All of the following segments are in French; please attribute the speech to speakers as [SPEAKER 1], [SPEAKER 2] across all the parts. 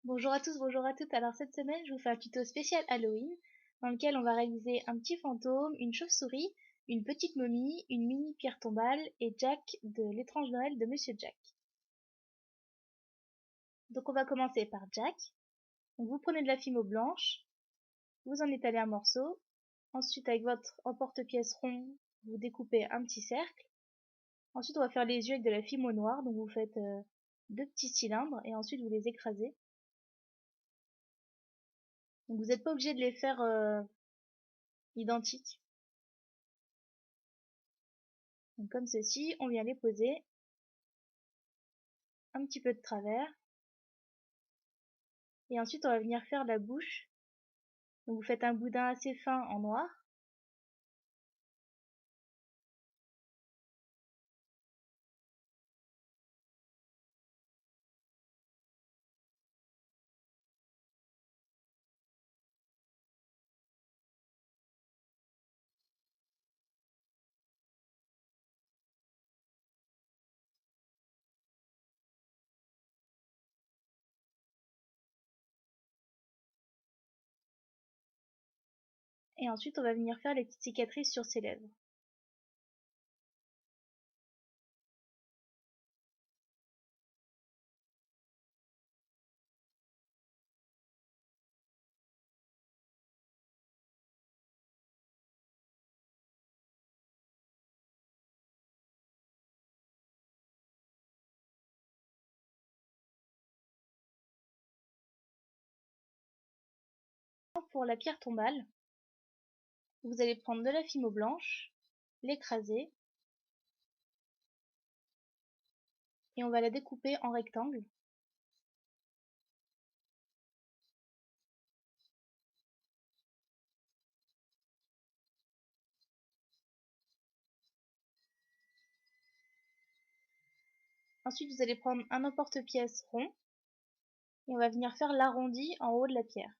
[SPEAKER 1] Bonjour à tous, bonjour à toutes. Alors cette semaine, je vous fais un tuto spécial Halloween dans lequel on va réaliser un petit fantôme, une chauve-souris, une petite momie, une mini pierre tombale et Jack de l'étrange Noël de Monsieur Jack. Donc on va commencer par Jack. Donc vous prenez de la fimo blanche, vous en étalez un morceau. Ensuite avec votre emporte-pièce rond, vous découpez un petit cercle. Ensuite on va faire les yeux avec de la fimo noire, donc vous faites deux petits cylindres et ensuite vous les écrasez. Donc vous n'êtes pas obligé de les faire identiques. Donc comme ceci, on vient les poser un petit peu de travers. Et ensuite, on va venir faire la bouche. Donc vous faites un boudin assez fin en noir. Et ensuite, on va venir faire les petites cicatrices sur ses lèvres. Pour la pierre tombale, vous allez prendre de la fimo blanche, l'écraser, et on va la découper en rectangle. Ensuite, vous allez prendre un emporte-pièce rond, et on va venir faire l'arrondi en haut de la pierre.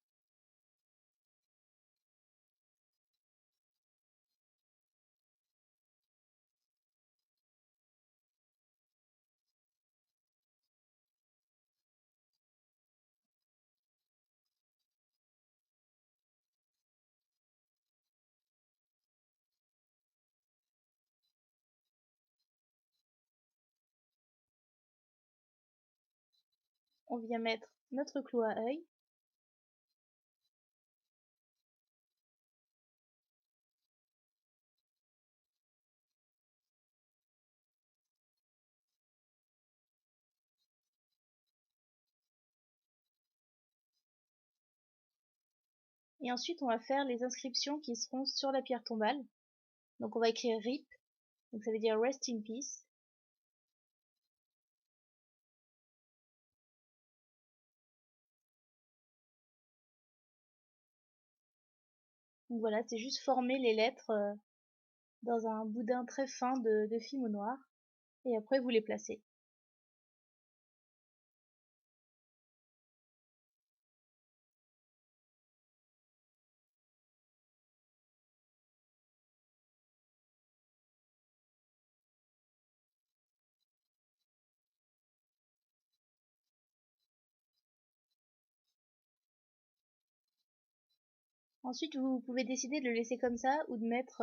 [SPEAKER 1] On vient mettre notre clou à œil. Et ensuite, on va faire les inscriptions qui seront sur la pierre tombale. Donc on va écrire RIP, donc ça veut dire Rest in Peace. Donc voilà, c'est juste former les lettres dans un boudin très fin de film au noir. Et après, vous les placez. Ensuite, vous pouvez décider de le laisser comme ça ou de mettre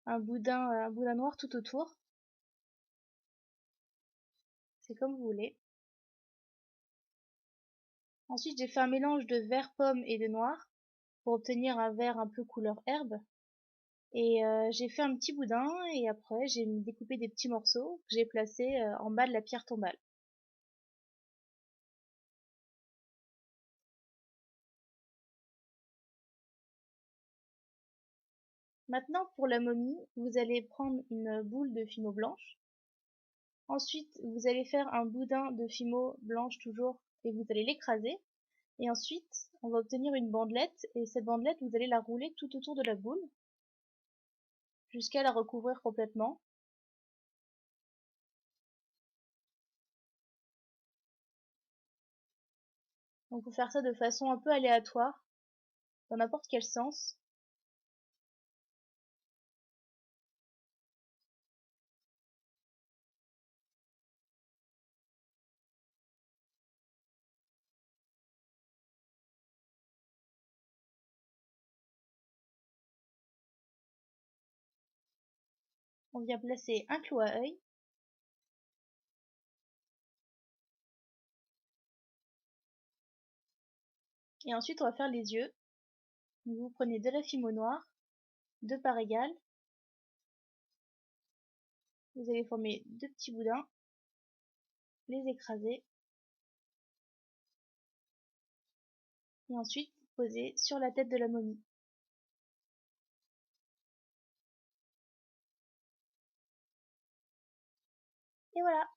[SPEAKER 1] un boudin noir tout autour. C'est comme vous voulez. Ensuite, j'ai fait un mélange de vert pomme et de noir pour obtenir un vert un peu couleur herbe. Et j'ai fait un petit boudin et après, j'ai découpé des petits morceaux que j'ai placés en bas de la pierre tombale. Maintenant, pour la momie, vous allez prendre une boule de fimo blanche. Ensuite, vous allez faire un boudin de fimo blanche toujours et vous allez l'écraser. Et ensuite, on va obtenir une bandelette et cette bandelette, vous allez la rouler tout autour de la boule jusqu'à la recouvrir complètement. Donc, faut faire ça de façon un peu aléatoire, dans n'importe quel sens. On vient placer un clou à œil. Et ensuite, on va faire les yeux. Donc, vous prenez de la fimo noire, deux parts égales. Vous allez former deux petits boudins, les écraser. Et ensuite, poser sur la tête de la momie. Et voilà.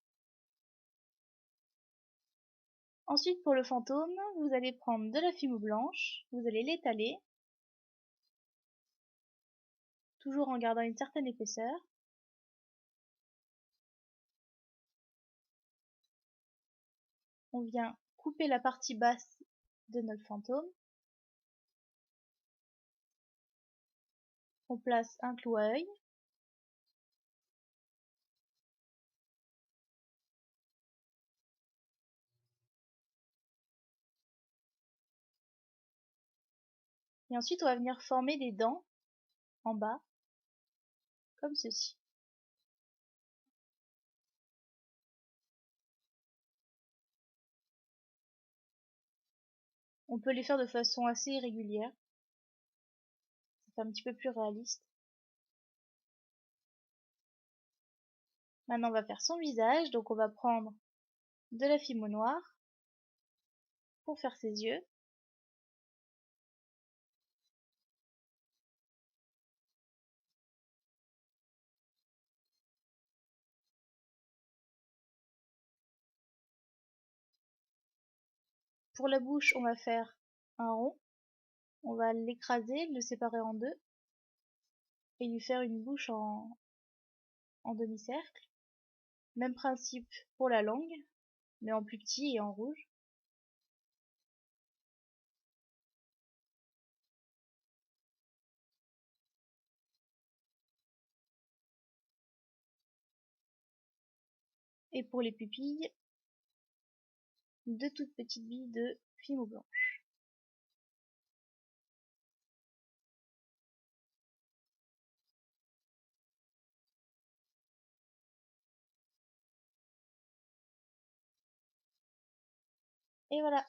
[SPEAKER 1] Ensuite, pour le fantôme, vous allez prendre de la fimo blanche, vous allez l'étaler, toujours en gardant une certaine épaisseur. On vient couper la partie basse de notre fantôme. On place un clou à œil. Et ensuite, on va venir former des dents en bas, comme ceci. On peut les faire de façon assez irrégulière. Ça fait un petit peu plus réaliste. Maintenant, on va faire son visage. Donc, on va prendre de la fimo noire pour faire ses yeux. Pour la bouche, on va faire un rond. On va l'écraser, le séparer en deux et lui faire une bouche en demi-cercle. Même principe pour la langue, mais en plus petit et en rouge. Et pour les pupilles, deux toutes petites billes de fimo blanche. Et voilà.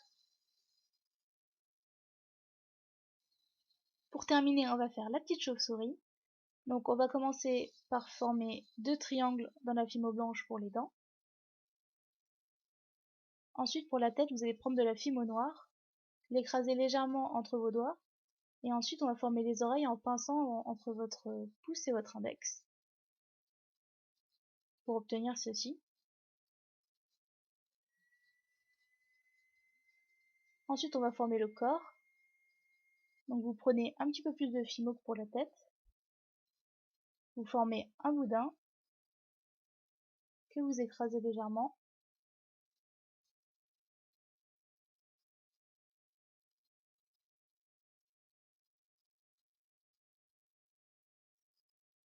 [SPEAKER 1] Pour terminer, on va faire la petite chauve-souris. Donc on va commencer par former deux triangles dans la fimo blanche pour les dents. Ensuite, pour la tête, vous allez prendre de la fimo noire, l'écraser légèrement entre vos doigts. Et ensuite, on va former les oreilles en pinçant entre votre pouce et votre index pour obtenir ceci. Ensuite, on va former le corps. Donc vous prenez un petit peu plus de fimo que pour la tête. Vous formez un boudin que vous écrasez légèrement.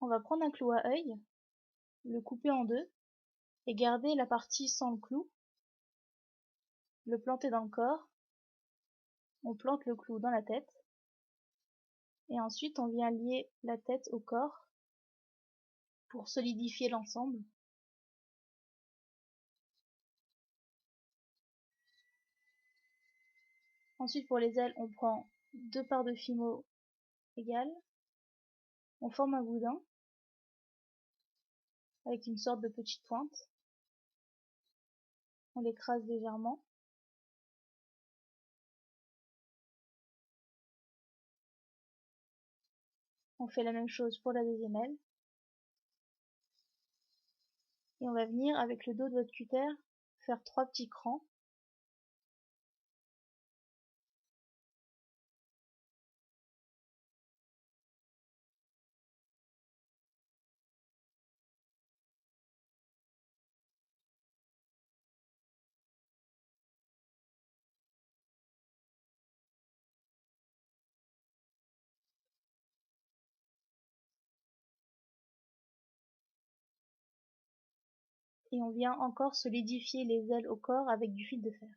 [SPEAKER 1] On va prendre un clou à œil, le couper en deux et garder la partie sans le clou, le planter dans le corps. On plante le clou dans la tête et ensuite on vient lier la tête au corps pour solidifier l'ensemble. Ensuite, pour les ailes, on prend deux parts de fimo égales, on forme un boudin avec une sorte de petite pointe, on l'écrase légèrement. On fait la même chose pour la deuxième aile. Et on va venir avec le dos de votre cutter faire trois petits crans. Et on vient encore solidifier les ailes au corps avec du fil de fer.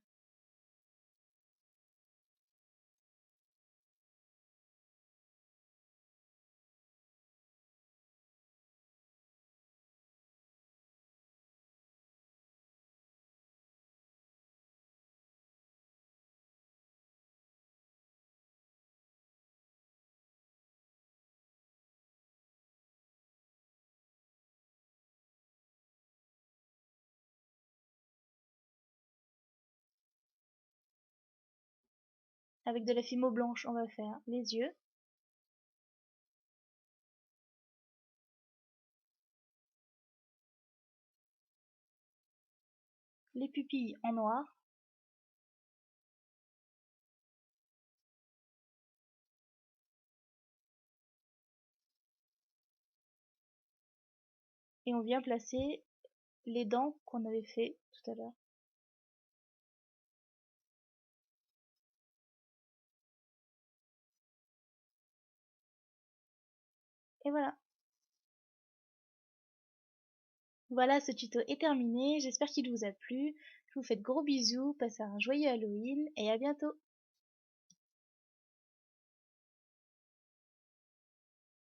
[SPEAKER 1] Avec de la fimo blanche, on va faire les yeux, les pupilles en noir, et on vient placer les dents qu'on avait fait tout à l'heure. Et voilà. Voilà, ce tuto est terminé, j'espère qu'il vous a plu. Je vous fais de gros bisous, passez un joyeux Halloween et à bientôt.